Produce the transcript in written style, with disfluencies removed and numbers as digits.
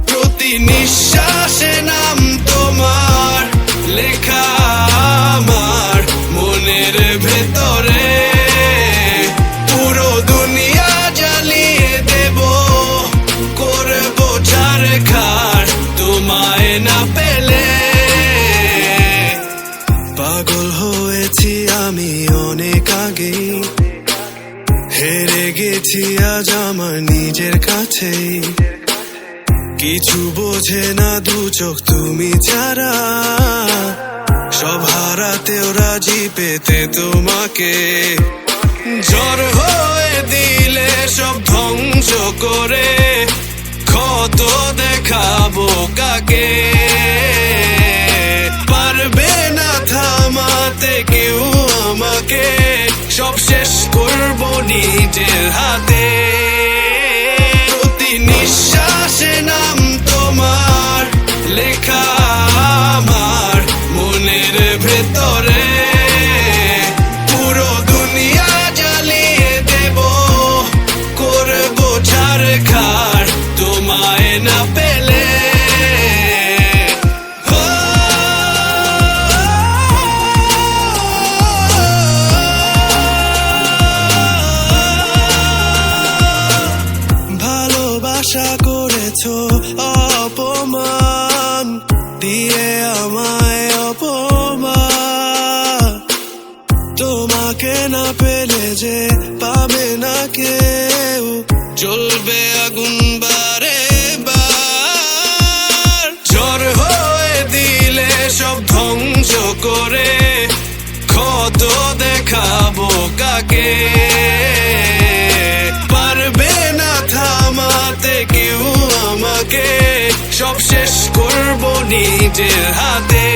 প্রতি নিঃশ্বাসে নাম তোমার লেখা আমার মনের ভেতরে, পুরো দুনিয়া জ্বালিয়ে দেব, করব ছারখার তোমায় না পেলে। পাগল হয়েছি আমি অনেক আগেই, হেরে গেছি আজ আমার নিজের কাছেই। কিছু বোঝে না দু চোখ তুমি ছাড়া, সব হারাতেও রাজি পেতে তোমাকে। ঝড় হয়ে দিলে সব ধ্বংস করে, ক্ষত দেখাবো কাকে। পারবে না থামাতে কেউ আমাকে, সব শেষ করবো নিজের হাতে। প্রতি নিঃশ্বাসে নাম তোমার লেখা আমার মনের ভেতরে, পুরো দুনিয়া জ্বালিয়ে দেব, করব ছারখার তোমায় না পেলে। ভালোবাসা করেছো অপমান দিয়ে আমায় অপমান, তোমাকে না পেলে যে পাবে না কেউ, জ্বলবে আগুন বারে বার। ঝড় হয়ে দিলে সব ধ্বংস করে, ক্ষত দেখাবো কাকে। পারবে না থামাতে কেউ আমাকে, সব শেষ করবো নিজের হাতে।